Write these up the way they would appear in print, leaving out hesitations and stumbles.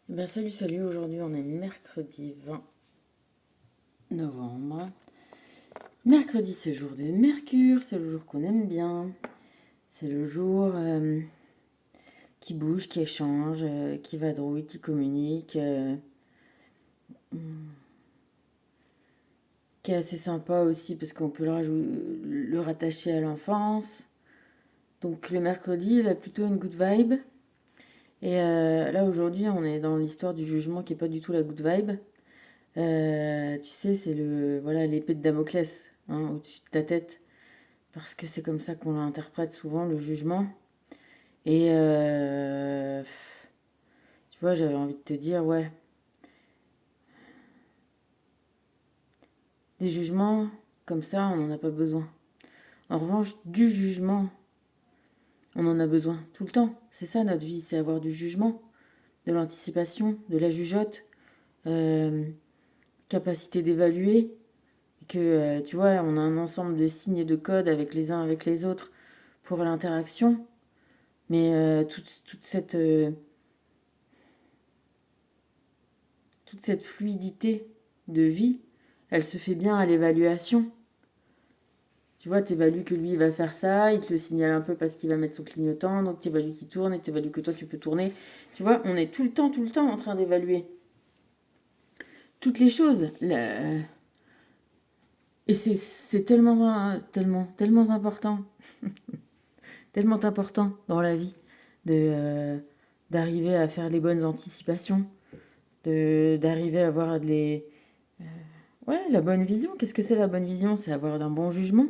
Salut, aujourd'hui on est mercredi 20 novembre. Mercredi c'est le jour de Mercure, c'est le jour qu'on aime bien. C'est le jour qui bouge, qui échange, qui vadrouille, qui communique, qui est assez sympa aussi parce qu'on peut le rattacher à l'enfance. Donc le mercredi il a plutôt une good vibe. Et là aujourd'hui on est dans l'histoire du jugement qui est pas du tout la good vibe. Tu sais, c'est l'épée de Damoclès au-dessus de ta tête, parce que c'est comme ça qu'on l'interprète souvent, le jugement. Et tu vois, j'avais envie de te dire, ouais, des jugements comme ça, on n'en a pas besoin. En revanche, du jugement, on en a besoin tout le temps. C'est ça notre vie, c'est avoir du jugement, de l'anticipation, de la jugeote, euh, capacité d'évaluer, que tu vois, on a un ensemble de signes et de codes avec les uns avec les autres pour l'interaction. Mais toute cette fluidité de vie, elle se fait bien à l'évaluation. Tu vois, t'évalues que lui, il va faire ça, il te le signale un peu parce qu'il va mettre son clignotant, donc t'évalues qu'il tourne et t'évalues que toi, tu peux tourner. Tu vois, on est tout le temps en train d'évaluer toutes les choses. Et c'est tellement important, tellement important dans la vie d'arriver à faire les bonnes anticipations, d'arriver à avoir ouais, la bonne vision. Qu'est-ce que c'est la bonne vision? C'est avoir un bon jugement,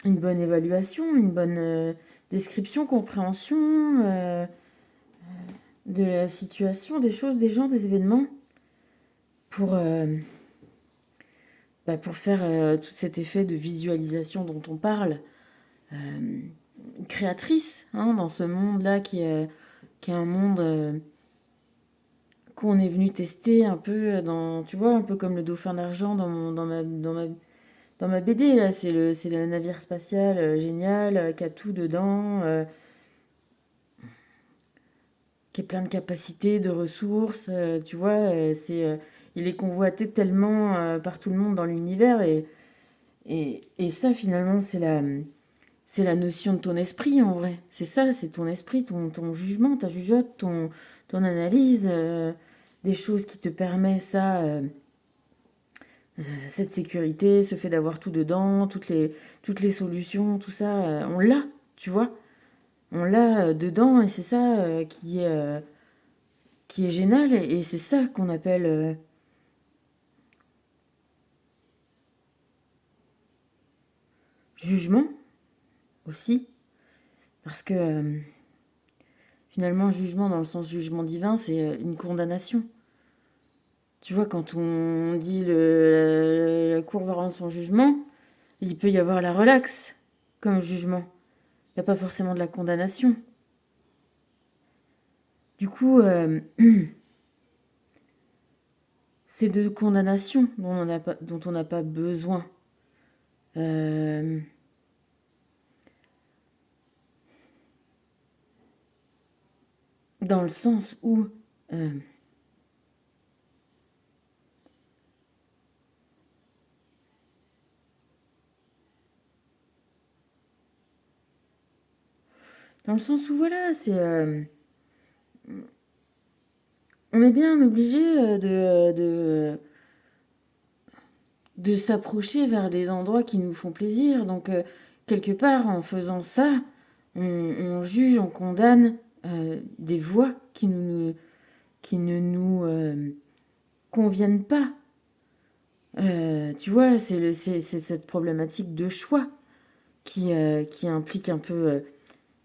une bonne évaluation, une bonne description, compréhension de la situation, des choses, des gens, des événements, pour, pour faire tout cet effet de visualisation dont on parle, créatrice, dans ce monde-là qui est un monde qu'on est venu tester un peu dans, tu vois, un peu comme le dauphin d'argent dans ma BD, là. C'est le navire spatial génial, qui a tout dedans, qui est plein de capacités, de ressources, tu vois. Il est convoité tellement par tout le monde dans l'univers. Et ça, finalement, c'est la notion de ton esprit, en vrai. C'est ça, c'est ton esprit, ton jugement, ta jugeote, ton analyse, des choses qui te permettent ça, cette sécurité, ce fait d'avoir tout dedans, toutes les solutions, tout ça, on l'a, tu vois. On l'a dedans et c'est ça qui est génial et c'est ça qu'on appelle jugement aussi. Parce que finalement, jugement dans le sens jugement divin, c'est une condamnation. Tu vois, quand on dit la cour va rendre son jugement, il peut y avoir la relaxe comme jugement. Il n'y a pas forcément de la condamnation. Du coup, c'est de condamnation dont on n'a pas besoin. Euh, dans le sens où euh, voilà, on est bien obligé de s'approcher vers des endroits qui nous font plaisir. Donc, quelque part, en faisant ça, on juge, on condamne des voies qui ne nous conviennent pas. Tu vois, c'est cette problématique de choix qui implique un peu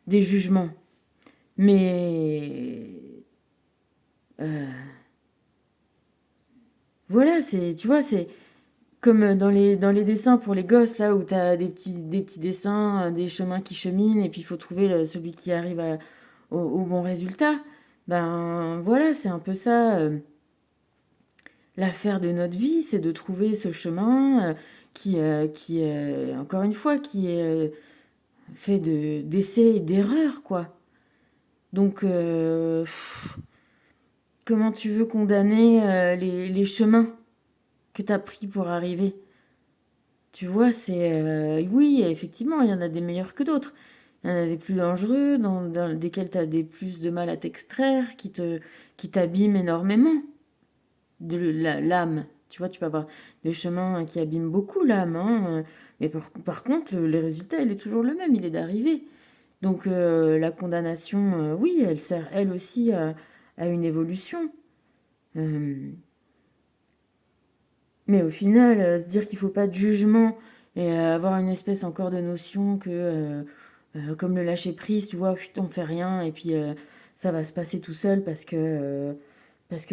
des jugements. Mais voilà, tu vois, c'est comme dans les dessins pour les gosses, là, où tu as des petits dessins, des chemins qui cheminent, et puis il faut trouver celui qui arrive au bon résultat. Ben voilà, c'est un peu ça. L'affaire de notre vie, c'est de trouver ce chemin encore une fois, qui est fait d'essais et d'erreurs, quoi. Donc, comment tu veux condamner les chemins que tu as pris pour arriver? Tu vois, oui, effectivement, il y en a des meilleurs que d'autres. Il y en a des plus dangereux, dans desquels tu as plus de mal à t'extraire, qui t'abîment énormément l'âme. Tu vois, tu peux avoir des chemins qui abîment beaucoup l'âme, hein, mais par contre, le résultat, il est toujours le même, il est d'arriver. Donc la condamnation, oui, elle sert elle aussi à une évolution. Euh, mais au final, se dire qu'il faut pas de jugement et avoir une espèce encore de notion que, comme le lâcher prise, tu vois, putain, on fait rien et puis ça va se passer tout seul parce que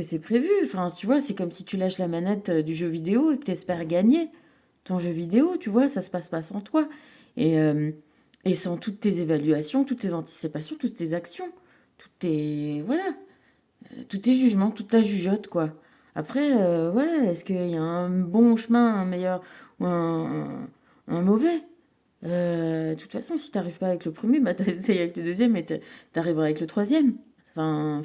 c'est prévu. Enfin, tu vois, c'est comme si tu lâches la manette du jeu vidéo et que tu espères gagner ton jeu vidéo, tu vois, ça se passe pas sans toi. Et, euh, et sans toutes tes évaluations, toutes tes anticipations, toutes tes actions, toutes tes... Voilà, tous tes jugements, toute ta jugeote, quoi. Après, voilà, est-ce qu'il y a un bon chemin, un meilleur ou un mauvais? De toute façon, si t'arrives pas avec le premier, bah t'essayes avec le deuxième et t'arriveras avec le troisième. Enfin,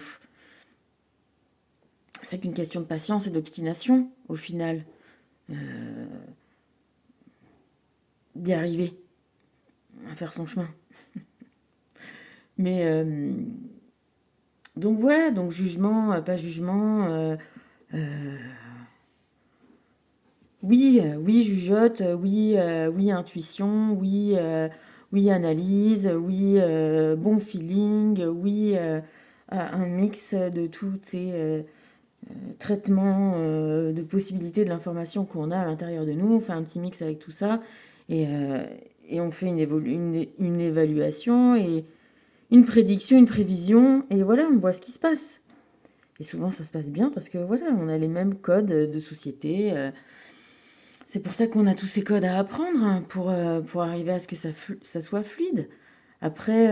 c'est qu'une question de patience et d'obstination, au final, d'y arriver, à faire son chemin. Mais, donc voilà, donc jugement, pas jugement, oui, oui, jugeote, oui, oui, intuition, oui, oui, analyse, oui, bon feeling, oui, un mix de tous ces traitements de possibilités de l'information qu'on a à l'intérieur de nous. On fait un petit mix avec tout ça et, et on fait une évaluation et une prédiction, une prévision et voilà, on voit ce qui se passe. Et souvent, ça se passe bien parce que voilà, on a les mêmes codes de société. C'est pour ça qu'on a tous ces codes à apprendre hein, pour arriver à ce que ça soit fluide. Après,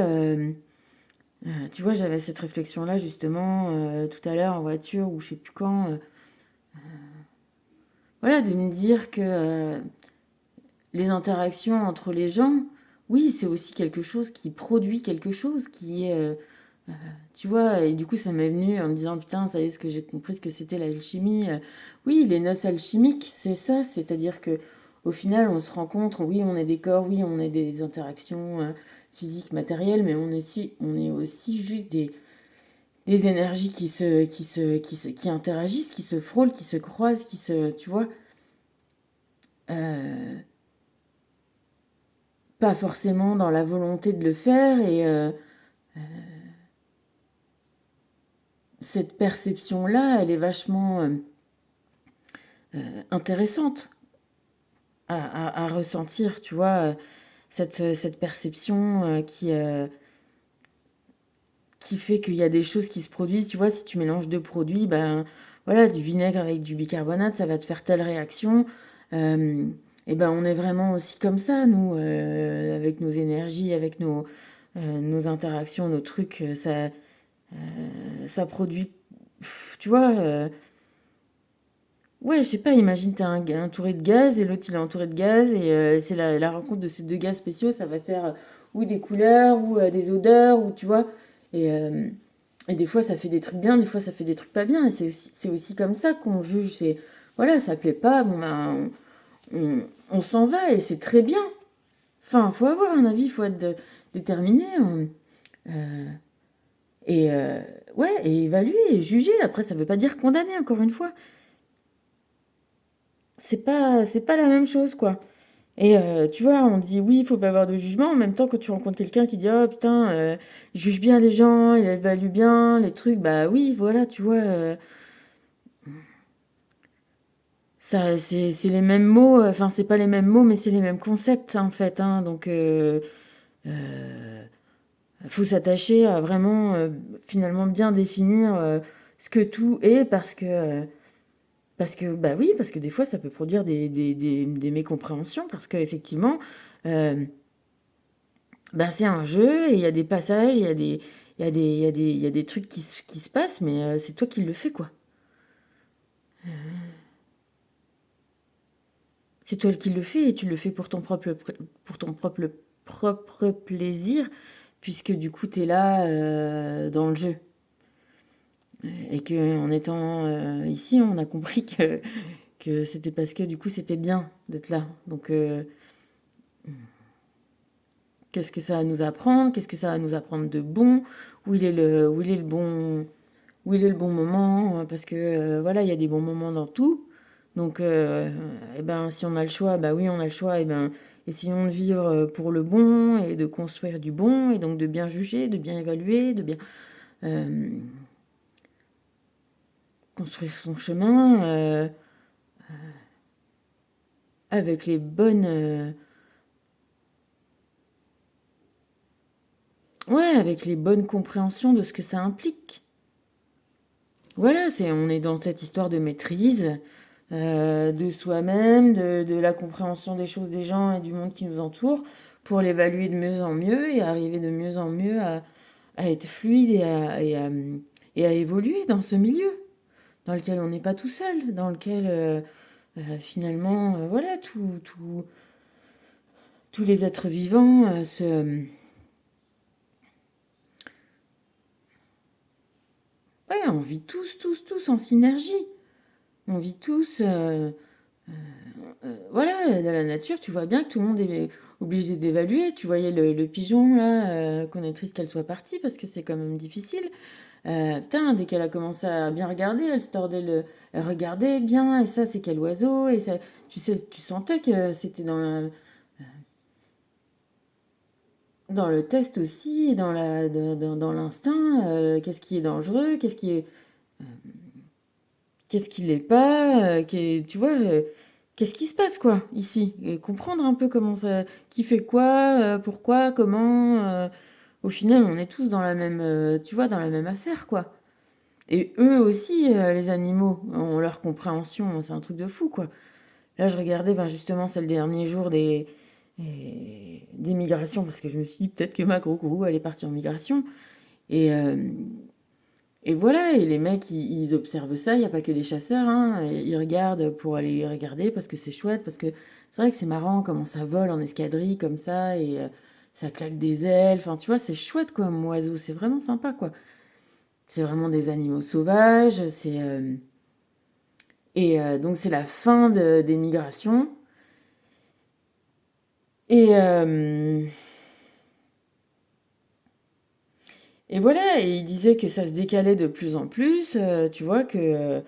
tu vois, j'avais cette réflexion-là justement tout à l'heure en voiture ou je sais plus quand. Voilà, de me dire que les interactions entre les gens, oui, c'est aussi quelque chose qui produit quelque chose, qui est tu vois, et du coup, ça m'est venu en me disant, putain, ça y est, ce que j'ai compris, ce que c'était l'alchimie. Oui, les noces alchimiques, c'est ça, c'est-à-dire que au final, on se rencontre, oui, on est des corps, oui, on est des interactions physiques, matérielles, mais on est aussi juste des énergies qui interagissent, qui se frôlent, qui se croisent, tu vois, euh, pas forcément dans la volonté de le faire, et cette perception-là, elle est vachement intéressante à ressentir, tu vois, cette perception qui fait qu'il y a des choses qui se produisent. Tu vois, si tu mélanges deux produits, ben voilà, du vinaigre avec du bicarbonate, ça va te faire telle réaction. Et ben on est vraiment aussi comme ça, nous, avec nos énergies, avec nos interactions, nos trucs, ça produit, tu vois, ouais, je sais pas, imagine t'es un gars entouré de gaz et l'autre il est entouré de gaz et c'est la rencontre de ces deux gaz spéciaux, ça va faire ou des couleurs ou des odeurs ou tu vois. Et, euh, et des fois ça fait des trucs bien, des fois ça fait des trucs pas bien et c'est aussi comme ça qu'on juge. C'est, voilà, ça plaît pas, bon ben on s'en va et c'est très bien. Enfin, faut avoir un avis, faut être déterminé. Euh, et ouais, et évaluer et juger. Après, ça veut pas dire condamner, encore une fois. C'est pas la même chose, quoi. Et tu vois, on dit oui, il faut pas avoir de jugement. En même temps, quand tu rencontres quelqu'un qui dit oh putain, il juge bien les gens, il évalue bien les trucs, bah oui, voilà, tu vois, ça, c'est les mêmes mots. Enfin, c'est pas les mêmes mots, mais c'est les mêmes concepts en fait. Hein, donc, faut s'attacher à vraiment finalement bien définir ce que tout est parce que bah oui, parce que des fois ça peut produire des mécompréhensions parce que effectivement. euh, Ben, c'est un jeu et il y a des passages, il y a des trucs qui se passent, mais c'est toi qui le fais, quoi. C'est toi qui le fais et tu le fais pour pour ton propre plaisir, puisque du coup, tu es là dans le jeu. Et qu'en étant ici, on a compris que c'était parce que du coup, c'était bien d'être là. Donc, qu'est-ce que ça va nous apprendre? Qu'est-ce que ça va nous apprendre de bon? Où il est le bon, où il est le bon moment? Parce que voilà, il y a des bons moments dans tout. Donc, eh ben, si on a le choix, bah oui, on a le choix. Et ben, essayons de vivre pour le bon et de construire du bon et donc de bien juger, de bien évaluer, de bien euh, construire son chemin avec les bonnes, ouais, avec les bonnes compréhensions de ce que ça implique. Voilà, on est dans cette histoire de maîtrise de soi-même, de la compréhension des choses des gens et du monde qui nous entoure, pour l'évaluer de mieux en mieux et arriver de mieux en mieux à être fluide et à évoluer dans ce milieu, dans lequel on n'est pas tout seul, dans lequel finalement, voilà, tous les êtres vivants ouais, on vit tous en synergie. On vit tous, voilà, dans la nature, tu vois bien que tout le monde est obligé d'évaluer. Tu voyais le pigeon, là, qu'on est triste qu'elle soit partie parce que c'est quand même difficile. Putain, dès qu'elle a commencé à bien regarder, elle se tordait elle regardait bien, et ça, c'est quel oiseau, et ça, tu sais, tu sentais que c'était dans le test aussi, et dans l'instinct, qu'est-ce qui est dangereux, qu'est-ce qui l'est pas, tu vois, qu'est-ce qui se passe quoi ici? Et comprendre un peu comment ça, qui fait quoi, pourquoi, comment. Au final, on est tous dans la même, tu vois, dans la même affaire quoi. Et eux aussi, les animaux, ont leur compréhension, c'est un truc de fou quoi. Là, je regardais ben, justement, c'est le dernier jour des migrations, parce que je me suis dit peut-être que ma gros elle est partie en migration. Et, euh, et voilà, et les mecs, ils observent ça, il n'y a pas que les chasseurs, hein, et ils regardent pour aller regarder parce que c'est chouette, parce que c'est vrai que c'est marrant comment ça vole en escadrille comme ça, et ça claque des ailes, enfin tu vois, c'est chouette quoi, comme oiseau, c'est vraiment sympa quoi. C'est vraiment des animaux sauvages, donc c'est la fin des migrations, et, euh, et voilà, et il disait que ça se décalait de plus en plus, tu vois, que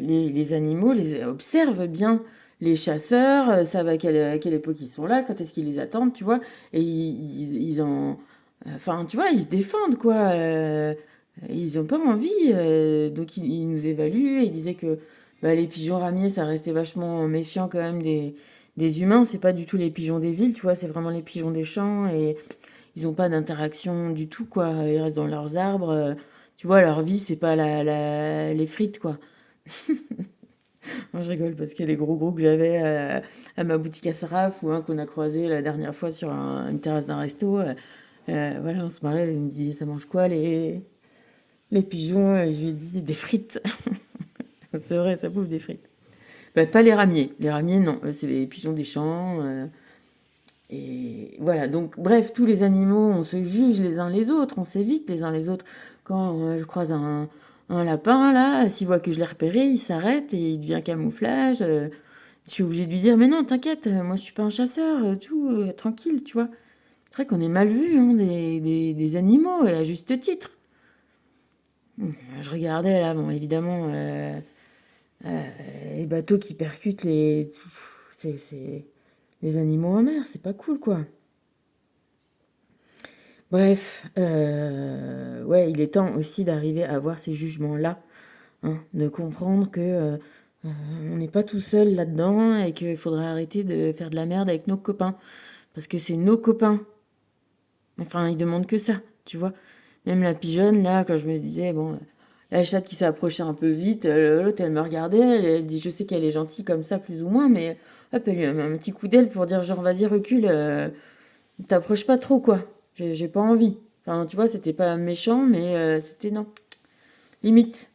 les animaux observent bien les chasseurs, savent à quelle époque ils sont là, quand est-ce qu'ils les attendent, tu vois, et enfin, tu vois, ils se défendent, quoi. Ils n'ont pas envie, donc ils nous évaluent, et ils disaient que bah, les pigeons ramiers, ça restait vachement méfiant quand même des humains, c'est pas du tout les pigeons des villes, tu vois, c'est vraiment les pigeons des champs, et ils n'ont pas d'interaction du tout, quoi. Ils restent dans leurs arbres, tu vois, leur vie, c'est pas les frites, quoi. Moi, je rigole parce que les gros que j'avais à ma boutique à Saraf ou un qu'on a croisé la dernière fois sur une terrasse d'un resto, voilà, on se marrait, il me dit ça mange quoi les pigeons? Et je lui ai dit des frites. C'est vrai, ça bouffe des frites. Bah, pas les ramiers. Les ramiers, non, c'est les pigeons des champs. Et voilà, donc bref, tous les animaux, on se juge les uns les autres, on s'évite les uns les autres. Quand je croise un lapin, là, s'il voit que je l'ai repéré, il s'arrête et il devient camouflage. Je suis obligée de lui dire, mais non, t'inquiète, moi je suis pas un chasseur, tout, tranquille, tu vois. C'est vrai qu'on est mal vu hein, des animaux, et à juste titre. Je regardais là, bon, évidemment, les bateaux qui percutent les animaux en mer, c'est pas cool, quoi. Bref, ouais, il est temps aussi d'arriver à avoir ces jugements-là, hein, de comprendre que on n'est pas tout seul là-dedans et qu'il faudrait arrêter de faire de la merde avec nos copains, parce que c'est nos copains. Enfin, ils demandent que ça, tu vois. Même la pigeonne, là, quand je me disais, bon, la chatte qui s'est approchée un peu vite, l'autre, elle me regardait, elle dit, je sais qu'elle est gentille comme ça, plus ou moins, mais hop, elle lui a mis un petit coup d'aile pour dire, genre, vas-y, recule, t'approches pas trop, quoi. J'ai pas envie. Enfin, tu vois, c'était pas méchant, mais c'était non. Limite.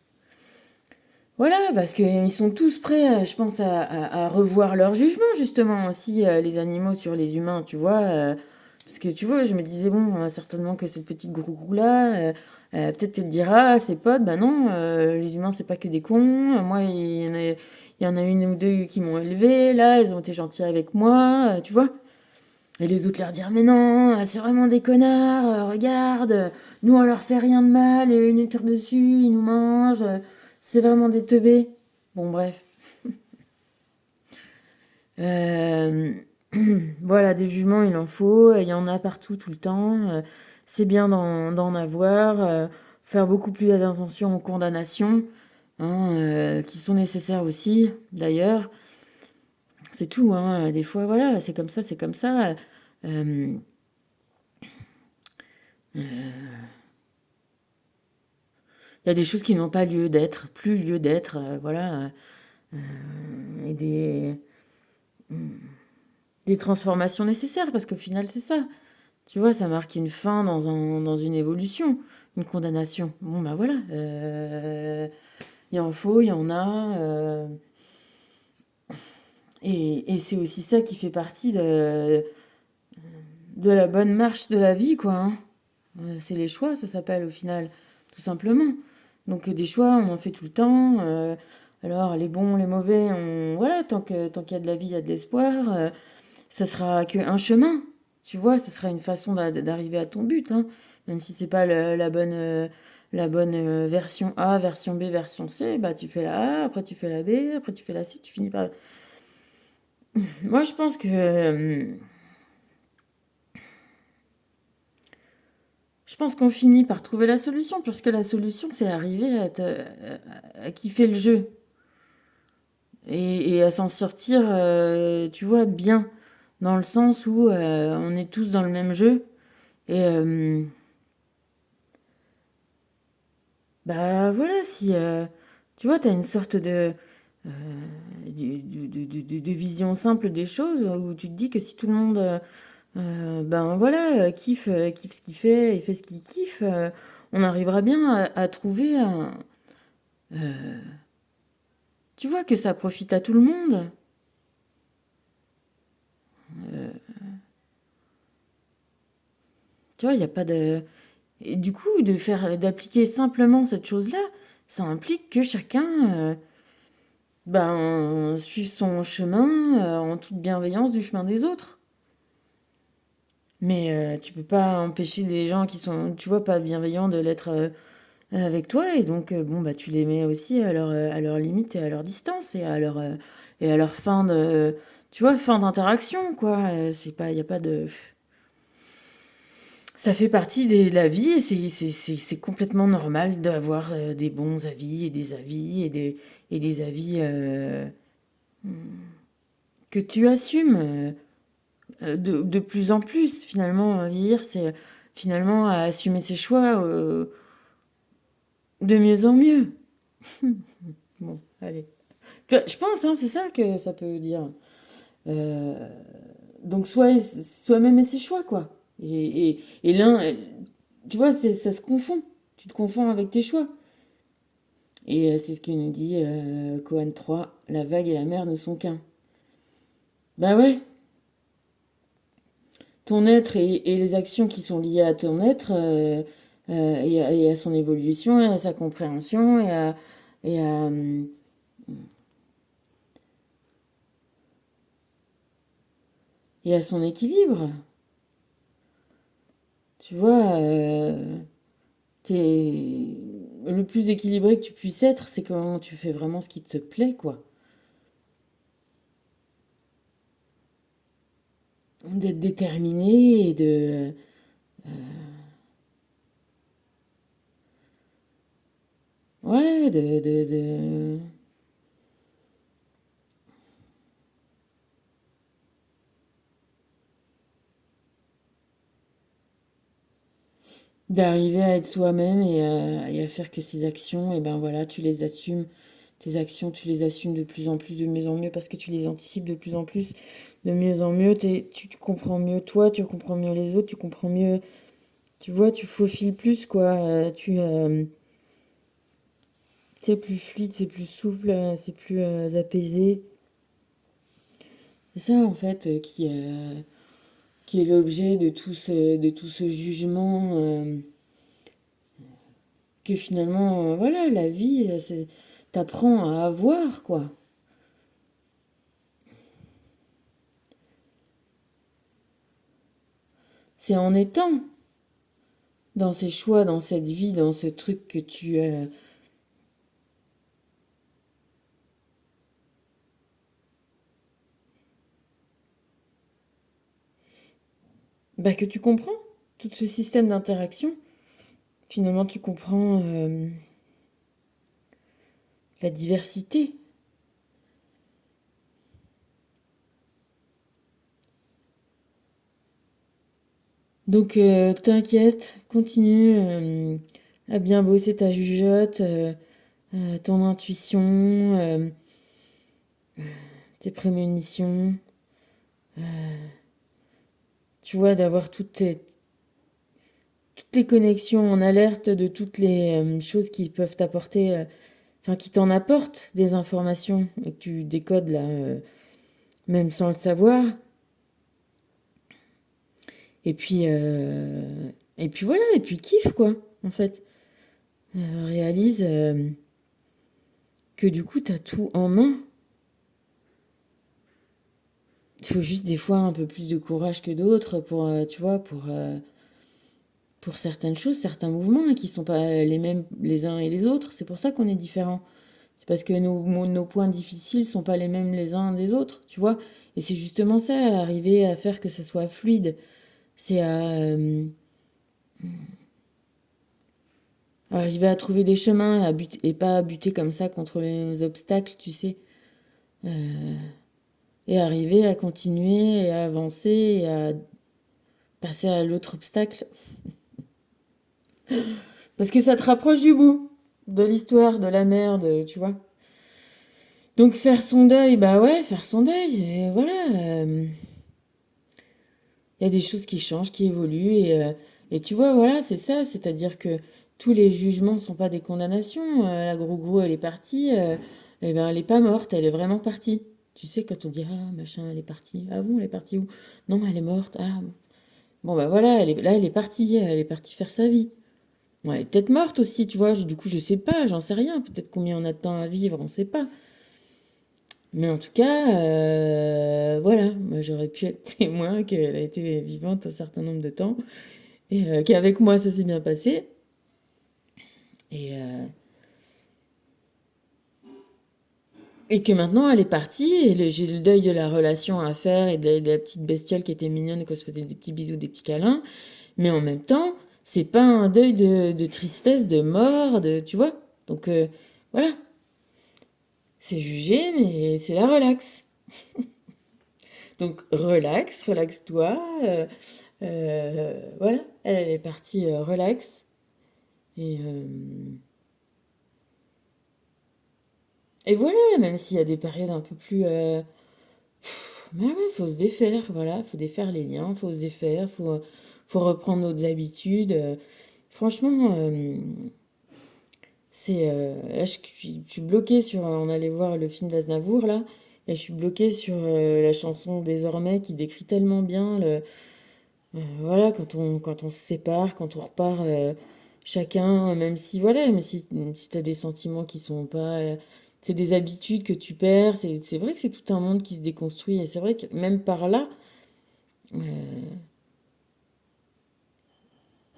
Voilà, parce qu'ils sont tous prêts, je pense, à revoir leur jugement, justement, aussi, les animaux sur les humains, tu vois. Parce que tu vois, je me disais, bon, certainement que cette petite grougrou-là, peut-être elle dira à ses potes, bah non, les humains, c'est pas que des cons. Moi, il y en a une ou deux qui m'ont élevé, là, elles ont été gentilles avec moi, tu vois. Et les autres leur dire, mais non, c'est vraiment des connards, regarde, nous on leur fait rien de mal, et ils nous tirent dessus, ils nous mangent, c'est vraiment des teubés. Bon, bref. Euh, voilà, des jugements, il en faut, il y en a partout, tout le temps. C'est bien d'en avoir, faire beaucoup plus attention aux condamnations, hein, qui sont nécessaires aussi, d'ailleurs. C'est tout, hein. Des fois, voilà, c'est comme ça, c'est comme ça. Euh, Il y a des choses qui n'ont pas lieu d'être, plus lieu d'être, voilà, et des transformations nécessaires, parce qu'au final, c'est ça. Tu vois, ça marque une fin dans une évolution, une condamnation. Bon, bah voilà, il en faut, il y en a, et c'est aussi ça qui fait partie de la bonne marche de la vie, quoi, hein. C'est les choix, ça s'appelle au final, tout simplement. Donc des choix, on en fait tout le temps. Alors les bons, les mauvais, voilà, tant qu'il y a de la vie, il y a de l'espoir. Ça sera qu'un chemin, tu vois, ça sera une façon d'arriver à ton but, hein. Même si c'est pas la bonne version A, version B, version C, bah tu fais la A, après tu fais la B, après tu fais la C, tu finis par... Moi je pense qu'on finit par trouver la solution, puisque la solution, c'est arriver à kiffer le jeu et à s'en sortir, tu vois, bien, dans le sens où on est tous dans le même jeu. Et bah voilà, si tu vois, t'as une sorte de vision simple des choses, où tu te dis que si tout le monde, ben voilà, kiffe ce qu'il fait et fait ce qu'il kiffe, on arrivera bien à trouver tu vois que ça profite à tout le monde. Tu vois, il n'y a pas de... Et du coup, d'appliquer simplement cette chose-là, ça implique que chacun, ben, suive son chemin en toute bienveillance du chemin des autres. Mais tu peux pas empêcher des gens qui sont, tu vois, pas bienveillants de l'être avec toi. Et donc, bon, bah, tu les mets aussi à leur limite et à leur distance et à leur fin de, tu vois, fin d'interaction, quoi. C'est pas, il y a pas de... Ça fait partie de la vie et c'est complètement normal d'avoir des bons avis et des avis et des avis que tu assumes de plus en plus. Finalement, vieillir, c'est finalement à assumer ses choix de mieux en mieux. Bon, allez. Je pense, hein, c'est ça que ça peut dire. Euh, donc, soi-même et ses choix, quoi. Et l'un, tu vois, ça se confond. Tu te confonds avec tes choix. Et c'est ce qu'il nous dit Kohan 3, la vague et la mer ne sont qu'un. Bah ouais, ton être et les actions qui sont liées à ton être et à son évolution et à sa compréhension et à son équilibre. Tu vois, le plus équilibré que tu puisses être, c'est quand tu fais vraiment ce qui te plaît, quoi. D'être déterminé et ouais, d'arriver à être soi-même et à faire que ces actions, et ben voilà, tu les assumes. Tes actions, tu les assumes de plus en plus, de mieux en mieux, parce que tu les anticipes de plus en plus, de mieux en mieux. Tu comprends mieux toi, tu comprends mieux les autres, tu comprends mieux, tu vois, tu faufiles plus, quoi. C'est plus fluide, c'est plus souple, c'est plus apaisé. C'est ça, en fait, qui est l'objet de tout ce jugement, que finalement, voilà, la vie, t'apprends à avoir, quoi. C'est en étant dans ces choix, dans cette vie, dans ce truc que bah, que tu comprends tout ce système d'interaction. Finalement, tu comprends la diversité. Donc, t'inquiète, continue à bien bosser ta jugeote, ton intuition, tes prémonitions. Tu vois, d'avoir toutes les connexions en alerte de toutes les choses qui peuvent t'apporter, enfin, qui t'en apportent des informations et que tu décodes là, même sans le savoir. Et puis, voilà, et puis kiffe, quoi, en fait. Réalise que du coup, t'as tout en main. Il faut juste des fois un peu plus de courage que d'autres pour, tu vois, pour certaines choses, certains mouvements hein, qui sont pas les mêmes les uns et les autres. C'est pour ça qu'on est différents. C'est parce que nos points difficiles sont pas les mêmes les uns des autres, tu vois. Et c'est justement ça, arriver à faire que ça soit fluide. C'est arriver à trouver des chemins et pas à buter comme ça contre les obstacles, tu sais. Et arriver à continuer et à avancer et à passer à l'autre obstacle. Parce que ça te rapproche du bout de l'histoire, de la merde, tu vois. Donc faire son deuil, bah ouais, faire son deuil. Et voilà. Il y a des choses qui changent, qui évoluent. Et tu vois, voilà, c'est ça. C'est-à-dire que tous les jugements ne sont pas des condamnations. La Grou-Grou, elle est partie. Eh ben, elle n'est pas morte, elle est vraiment partie. Tu sais, quand on dit, ah, machin, elle est partie. Ah bon, elle est partie où? Non, elle est morte. Ah, bon, bah voilà, là, elle est partie. Elle est partie faire sa vie. Bon, elle est peut-être morte aussi, tu vois. Du coup, je sais pas, j'en sais rien. Peut-être combien on a de temps à vivre, on sait pas. Mais en tout cas, voilà, moi j'aurais pu être témoin qu'elle a été vivante un certain nombre de temps et qu'avec moi ça s'est bien passé. Et, euh, et que maintenant elle est partie et j'ai le deuil de la relation à faire et de la petite bestiole qui était mignonne et qu'on se faisait des petits bisous, des petits câlins. Mais en même temps, c'est pas un deuil de tristesse, de mort, tu vois. Donc voilà, c'est jugé, mais c'est la relax. Donc relax, relaxe-toi. Voilà, elle est partie relax. Et, euh, et voilà, même s'il y a des périodes un peu plus... mais ouais, faut se défaire, voilà, faut défaire les liens, faut se défaire, faut reprendre nos habitudes. Franchement, là, je suis bloquée sur... on allait voir le film d'Aznavour, là, et je suis bloquée sur la chanson Désormais qui décrit tellement bien voilà, quand on se sépare, quand on repart chacun, même si, voilà, même si t'as des sentiments qui sont pas. C'est des habitudes que tu perds, c'est vrai que c'est tout un monde qui se déconstruit, et c'est vrai que même par là,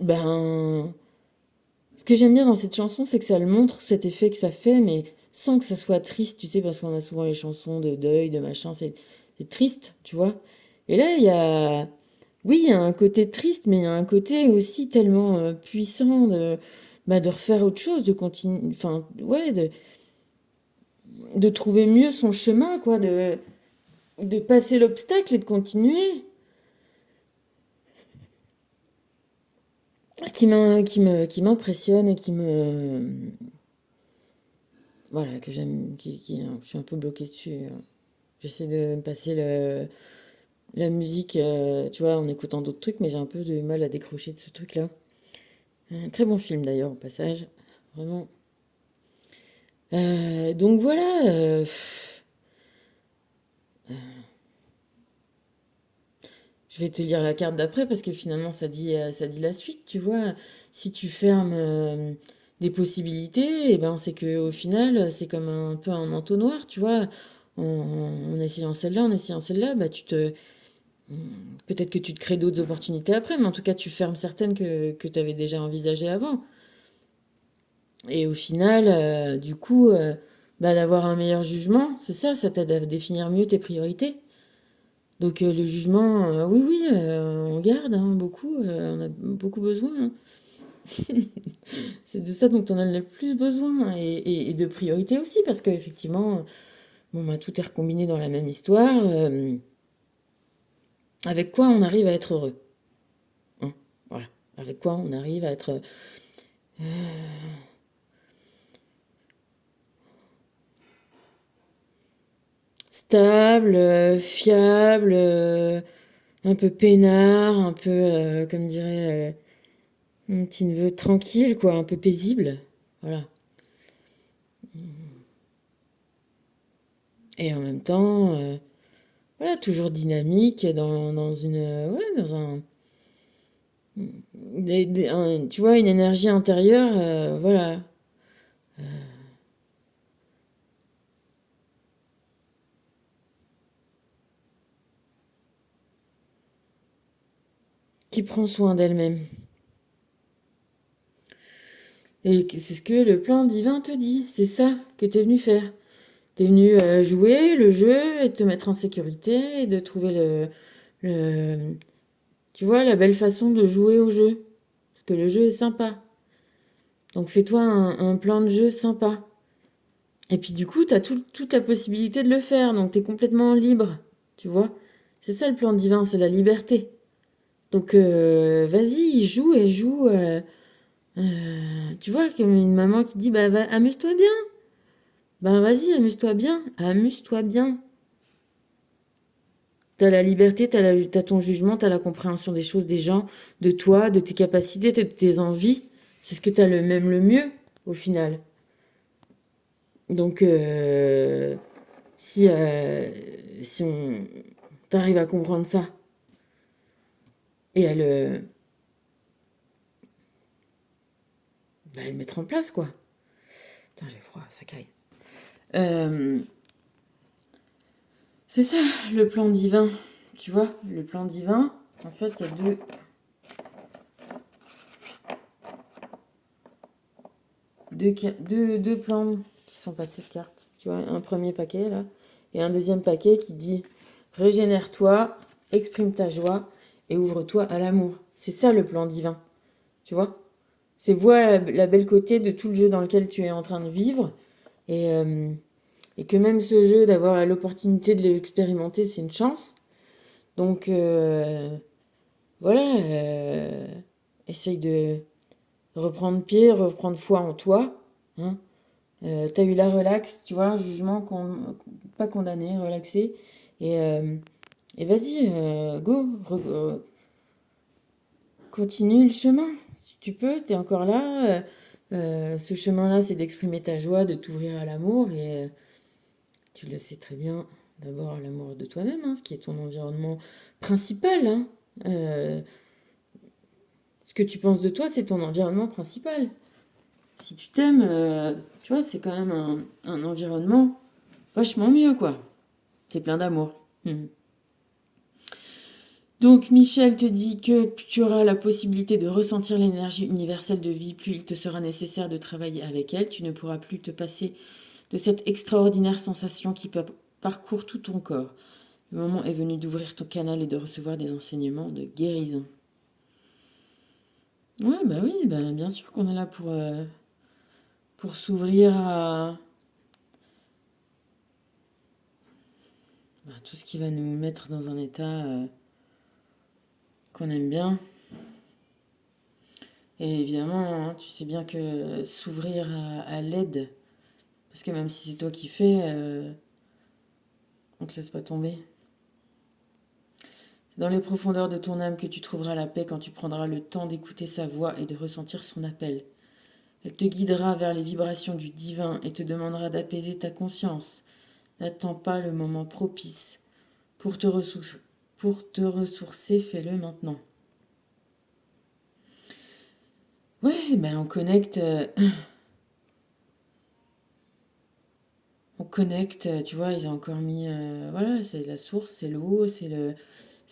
ben. Ce que j'aime bien dans cette chanson, c'est que ça le montre, cet effet que ça fait, mais sans que ça soit triste, tu sais, parce qu'on a souvent les chansons de deuil, de machin, c'est triste, tu vois. Et là, il y a. Oui, il y a un côté triste, mais il y a un côté aussi tellement puissant de refaire autre chose, de continuer, enfin, ouais, de trouver mieux son chemin, quoi, de passer l'obstacle et de continuer. Qui m'impressionne et qui me. Voilà, que j'aime, je suis un peu bloquée dessus. J'essaie de me passer la musique, tu vois, en écoutant d'autres trucs, mais j'ai un peu de mal à décrocher de ce truc-là. Un très bon film d'ailleurs, au passage. Vraiment. Donc voilà, vais te lire la carte d'après parce que finalement ça dit la suite, tu vois. Si tu fermes des possibilités, et ben c'est que au final c'est comme un peu un entonnoir, tu vois. En essayant celle-là, en essayant celle-là, bah peut-être que tu te crées d'autres opportunités après, mais en tout cas tu fermes certaines que tu avais déjà envisagées avant. Et au final, du coup, bah, d'avoir un meilleur jugement, c'est ça, ça t'aide à définir mieux tes priorités. Donc le jugement, oui, oui, on garde hein, beaucoup, on a beaucoup besoin, hein. C'est de ça dont on a le plus besoin hein, et de priorité aussi, parce qu'effectivement, bon, bah, tout est recombiné dans la même histoire. Avec quoi on arrive à être heureux hein, voilà. Avec quoi on arrive à être stable, fiable, un peu peinard, un peu, comme dirait mon petit neveu, tranquille, quoi, un peu paisible. Voilà. Et en même temps, voilà, toujours dynamique dans une, ouais, dans un, tu vois, une énergie intérieure, voilà, qui prend soin d'elle-même. Et c'est ce que le plan divin te dit. C'est ça que tu es venu faire. Tu es venu jouer le jeu et te mettre en sécurité et de trouver le, tu vois, la belle façon de jouer au jeu. Parce que le jeu est sympa. Donc fais-toi un plan de jeu sympa. Et puis du coup, tu as toute la possibilité de le faire. Donc tu es complètement libre. Tu vois. C'est ça le plan divin, c'est la liberté. Donc vas-y, joue et joue. Tu vois, comme une maman qui dit, bah amuse-toi bien. Ben vas-y, amuse-toi bien. Amuse-toi bien. T'as la liberté, t'as ton jugement, t'as la compréhension des choses, des gens, de toi, de tes capacités, de tes envies. C'est ce que t'as même le mieux, au final. Donc, si, si on t'arrive à comprendre ça et à le mettre en place, quoi. Putain, j'ai froid, ça caille. Euh, c'est ça, le plan divin. Tu vois, le plan divin, en fait, il y a deux plans qui sont passés de cartes. Tu vois, un premier paquet, là, et un deuxième paquet qui dit régénère-toi, exprime ta joie et ouvre-toi à l'amour. C'est ça le plan divin. Tu vois? C'est vois la belle côté de tout le jeu dans lequel tu es en train de vivre et que même ce jeu, d'avoir l'opportunité de l'expérimenter, c'est une chance. Donc voilà, essaye de reprendre pied, reprendre foi en toi. Hein. T'as eu la relax, tu vois, jugement, pas condamné, relaxé. Et vas-y, go, continue le chemin. Si tu peux, t'es encore là. Ce chemin-là, c'est d'exprimer ta joie, de t'ouvrir à l'amour. Et tu le sais très bien, d'abord à l'amour de toi-même, hein, ce qui est ton environnement principal. Hein. Euh, ce que tu penses de toi, c'est ton environnement principal. Si tu t'aimes, tu vois, c'est quand même un environnement vachement mieux, quoi. C'est plein d'amour. Mhm. Donc Michel te dit que plus tu auras la possibilité de ressentir l'énergie universelle de vie, plus il te sera nécessaire de travailler avec elle. Tu ne pourras plus te passer de cette extraordinaire sensation qui parcourt tout ton corps. Le moment est venu d'ouvrir ton canal et de recevoir des enseignements de guérison. Ouais, bah oui, bah bien sûr qu'on est là pour s'ouvrir à tout ce qui va nous mettre dans un état qu'on aime bien. Et évidemment, hein, tu sais bien que s'ouvrir à l'aide, parce que même si c'est toi qui fais, on te laisse pas tomber. C'est dans les profondeurs de ton âme que tu trouveras la paix quand tu prendras le temps d'écouter sa voix et de ressentir son appel. Elle te guidera vers les vibrations du divin et te demandera d'apaiser ta conscience. N'attends pas le moment propice pour te, pour te ressourcer, fais-le maintenant. Ouais, ben on connecte. On connecte, tu vois, ils ont encore mis. Voilà, c'est la source, c'est l'eau, c'est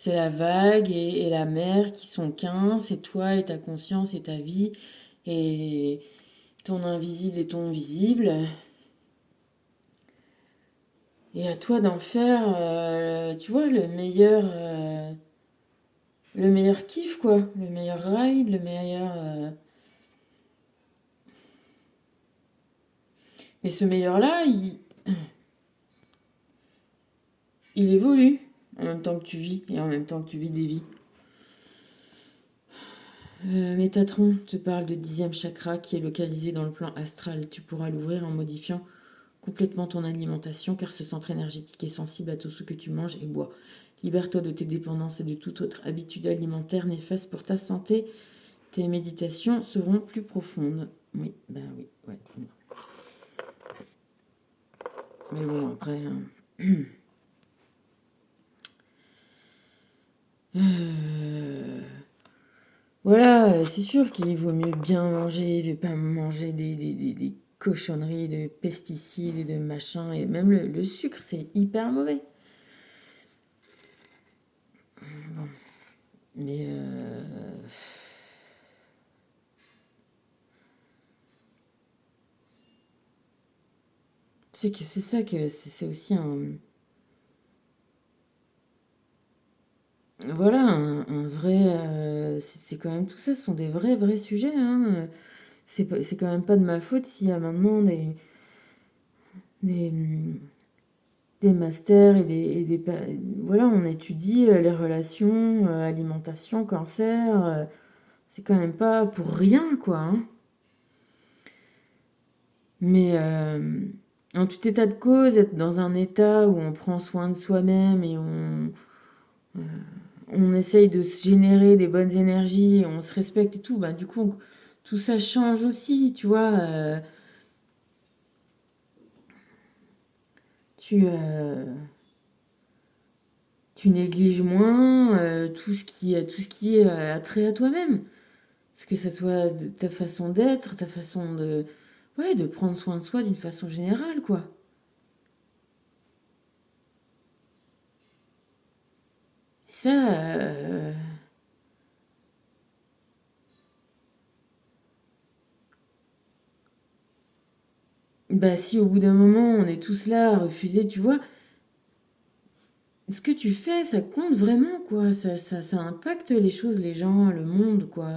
la vague et la mer qui sont qu'un, c'est toi et ta conscience et ta vie et ton invisible et ton visible. Et à toi d'en faire, tu vois, le meilleur kiff, quoi. Le meilleur ride, le meilleur. Mais ce meilleur-là, il évolue en même temps que tu vis et en même temps que tu vis des vies. Métatron te parle de 10e chakra qui est localisé dans le plan astral. Tu pourras l'ouvrir en modifiant complètement ton alimentation car ce centre énergétique est sensible à tout ce que tu manges et bois. Libère-toi de tes dépendances et de toute autre habitude alimentaire néfaste pour ta santé. Tes méditations seront plus profondes. Oui, ben oui, ouais. Mais bon, après. Voilà, c'est sûr qu'il vaut mieux bien manger, de pas manger des cochonneries de pesticides et de machins. Et même le sucre, c'est hyper mauvais. Bon, mais c'est que c'est ça que c'est aussi un. Voilà, un vrai. C'est quand même tout ça, ce sont des vrais sujets. Hein. C'est quand même pas de ma faute s'il y a maintenant des, des masters voilà, on étudie les relations, alimentation, cancer. C'est quand même pas pour rien, quoi. Hein. Mais en tout état de cause, être dans un état où on prend soin de soi-même et on essaye de se générer des bonnes énergies, on se respecte et tout, bah, du coup, tout ça change aussi, tu vois. Tu, euh, tu négliges moins tout ce qui est attrait à toi-même. Parce que ça soit ta façon d'être, ta façon de, ouais, de prendre soin de soi d'une façon générale, quoi. Et ça, bah si au bout d'un moment on est tous là à refuser, tu vois, ce que tu fais, ça compte vraiment, quoi. Ça impacte les choses, les gens, le monde, quoi.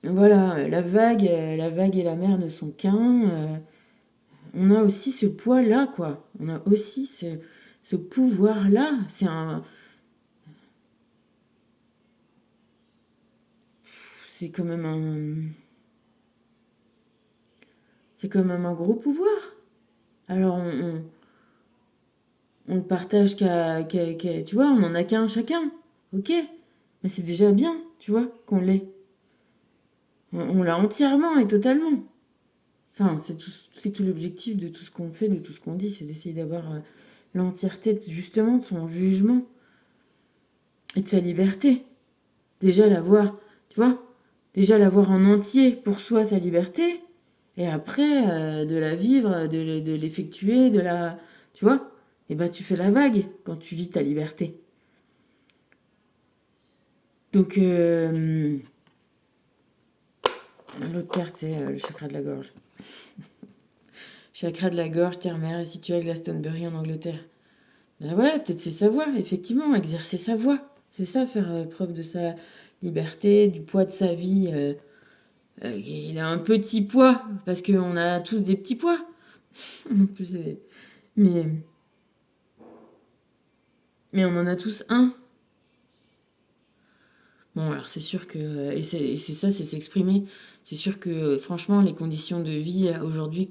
Voilà, la vague et la mer ne sont qu'un. On a aussi ce poids-là, quoi. On a aussi ce pouvoir-là. C'est quand même c'est quand même un gros pouvoir. Alors on le partage tu vois, on en a qu'un chacun. Ok, mais c'est déjà bien, tu vois, qu'on l'ait. On l'a entièrement et totalement. Enfin, c'est tout l'objectif de tout ce qu'on fait, de tout ce qu'on dit, c'est d'essayer d'avoir l'entièreté justement de son jugement et de sa liberté. Déjà l'avoir, tu vois, déjà l'avoir en entier pour soi, sa liberté, et après de la vivre, de l'effectuer, tu vois, et ben tu fais la vague quand tu vis ta liberté. Donc, l'autre carte, c'est le chakra de la gorge. Chakra de la gorge, terre-mère, est situé à Glastonbury en Angleterre. Ben voilà, peut-être c'est sa voix, effectivement, exercer sa voix. C'est ça, faire preuve de sa liberté, du poids de sa vie. Il a un petit poids, parce qu'on a tous des petits poids. En plus, mais, mais on en a tous un. Bon, alors c'est sûr que. Et c'est ça, c'est s'exprimer. C'est sûr que, franchement, les conditions de vie aujourd'hui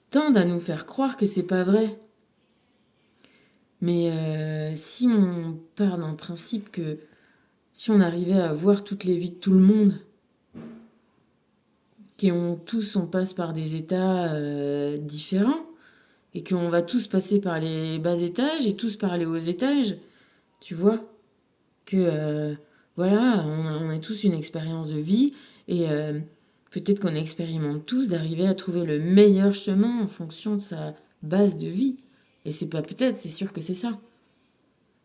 tendent à nous faire croire que c'est pas vrai. Mais si on part dans le principe que si on arrivait à voir toutes les vies de tout le monde, on passe par des états différents, et qu'on va tous passer par les bas étages et tous par les hauts étages, tu vois, que voilà, on a tous une expérience de vie, et peut-être qu'on expérimente tous d'arriver à trouver le meilleur chemin en fonction de sa base de vie. Et c'est pas peut-être, c'est sûr que c'est ça.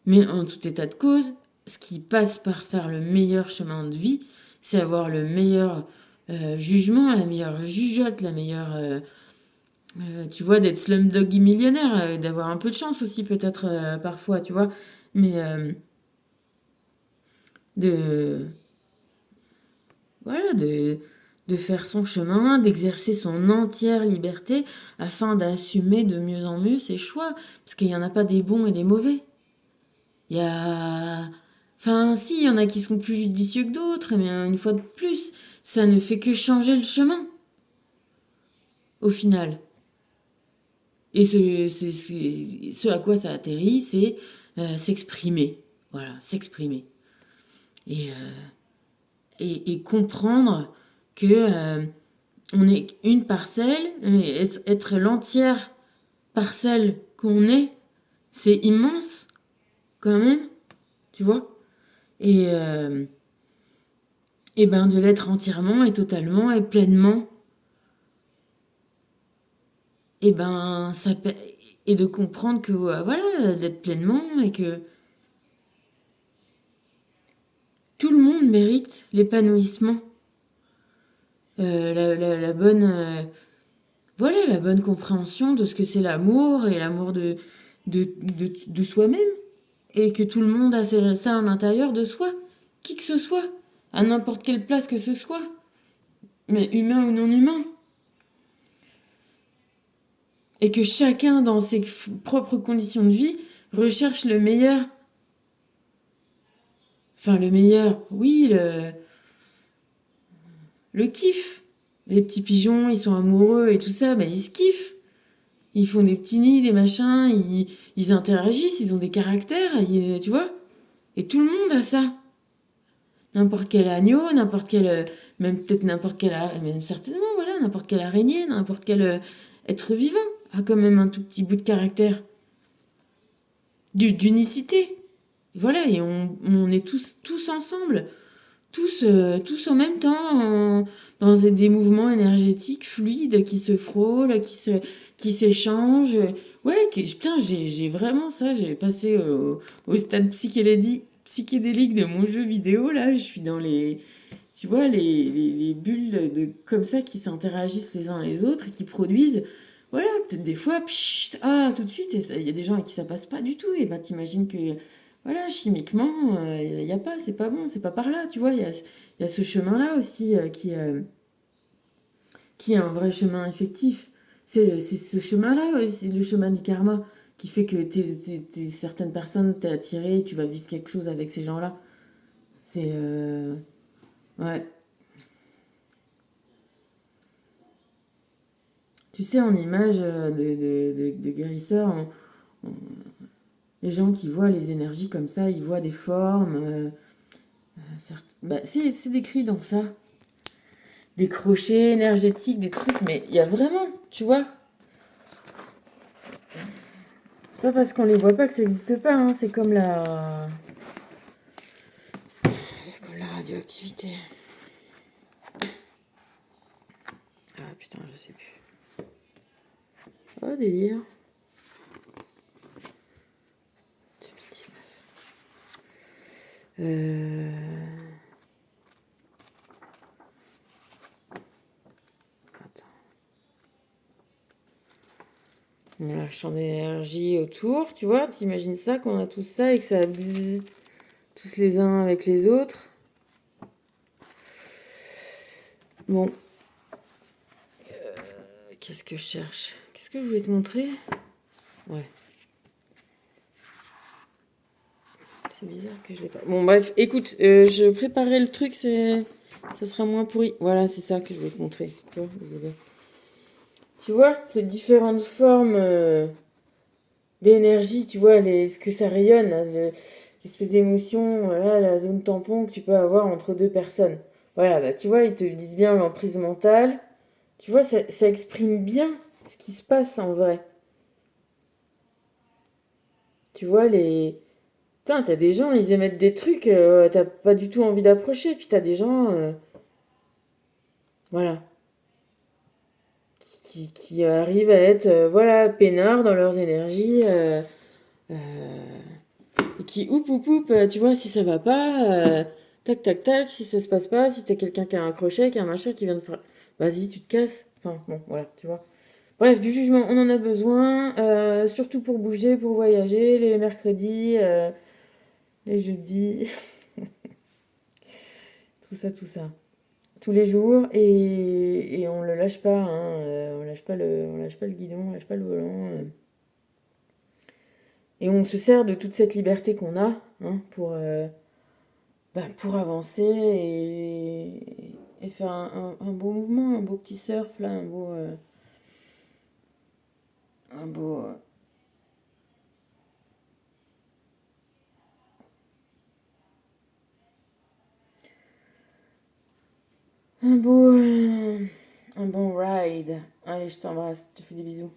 Mais en tout état de cause, ce qui passe par faire le meilleur chemin de vie, c'est avoir le meilleur jugement, la meilleure jugeote, la meilleure... tu vois, d'être slumdog millionnaire, d'avoir un peu de chance aussi peut-être parfois, tu vois. Mais de... Voilà, de faire son chemin, d'exercer son entière liberté afin d'assumer de mieux en mieux ses choix. Parce qu'il n'y en a pas des bons et des mauvais. Il y a... Enfin, si, il y en a qui sont plus judicieux que d'autres, mais une fois de plus, ça ne fait que changer le chemin, au final. Et ce à quoi ça atterrit, c'est s'exprimer. Voilà, s'exprimer. Et, et comprendre que on est une parcelle, mais être l'entière parcelle qu'on est, c'est immense, quand même, tu vois. Et ben de l'être entièrement et totalement et pleinement, et ben ça et de comprendre que voilà, d'être pleinement et que tout le monde mérite l'épanouissement, la bonne voilà, la bonne compréhension de ce que c'est l'amour et l'amour de soi-même, et que tout le monde a ça à l'intérieur de soi, qui que ce soit, à n'importe quelle place que ce soit, mais humain ou non humain. Et que chacun, dans ses propres conditions de vie, recherche le meilleur. Enfin, le meilleur, oui, le kiff. Les petits pigeons, ils sont amoureux et tout ça, ben ils se kiffent. Ils font des petits nids, des machins, ils interagissent, ils ont des caractères, tu vois. Et tout le monde a ça. N'importe quel agneau, n'importe quel... même peut-être n'importe quel... même certainement, voilà, n'importe quelle araignée, n'importe quel être vivant a quand même un tout petit bout de caractère. D'unicité. Voilà, et on est tous ensemble. Tous en même temps, dans des mouvements énergétiques fluides qui se frôlent, qui s'échangent. Ouais, putain, j'ai vraiment ça, j'ai passé au stade psychédélique de mon jeu vidéo, là, je suis dans tu vois, les bulles comme ça qui s'interagissent les uns les autres et qui produisent, voilà, peut-être des fois, pchit, tout de suite, il y a des gens à qui ça passe pas du tout, et ben t'imagines que voilà, chimiquement, il y a pas, c'est pas bon, c'est pas par là, tu vois. Il y a ce chemin-là aussi qui est un vrai chemin effectif. C'est ce chemin-là aussi, le chemin du karma, qui fait que certaines personnes t'es attiré, tu vas vivre quelque chose avec ces gens-là. C'est... ouais. Tu sais, en image de guérisseurs, les gens qui voient les énergies comme ça, ils voient des formes. Bah, c'est décrit dans ça. Des crochets énergétiques, des trucs, mais il y a vraiment, tu vois. C'est pas parce qu'on les voit pas que ça n'existe pas, hein. C'est comme la radioactivité. Ah putain, je sais plus. Oh, délire. 2019. On a un champ d'énergie autour, tu vois, t'imagines ça, qu'on a tous ça et que ça bzzz, tous les uns avec les autres. Bon. Qu'est-ce que je cherche? Qu'est-ce que je voulais te montrer? Ouais. C'est bizarre que je l'ai pas. Bon, bref, écoute, je préparais le truc, ça sera moins pourri. Voilà, c'est ça que je voulais te montrer. Tu vois, ces différentes formes d'énergie, tu vois, ce que ça rayonne, là, espèce d'émotion, voilà, la zone tampon que tu peux avoir entre deux personnes. Voilà, bah tu vois, ils te le disent bien, l'emprise mentale. Tu vois, ça exprime bien ce qui se passe en vrai. Tu vois, les... Putain, t'as des gens, ils émettent des trucs, t'as pas du tout envie d'approcher. Puis t'as des gens, voilà, qui arrivent à être, voilà, peinards dans leurs énergies, euh, et qui, tu vois, si ça va pas, tac, tac, tac, si ça se passe pas, si t'as quelqu'un qui a un crochet, qui a un machin, qui vient de faire... Vas-y, tu te casses. Enfin, bon, voilà, tu vois. Bref, du jugement, on en a besoin, surtout pour bouger, pour voyager, les mercredis, les jeudis, tout ça, tout ça. Tous les jours, et on le lâche pas, hein, on lâche pas le guidon, on lâche pas le volant. Et on se sert de toute cette liberté qu'on a, hein, pour avancer et faire un beau mouvement, un beau petit surf, là, un beau, un beau, un bon ride. Allez, je t'embrasse, je te fais des bisous.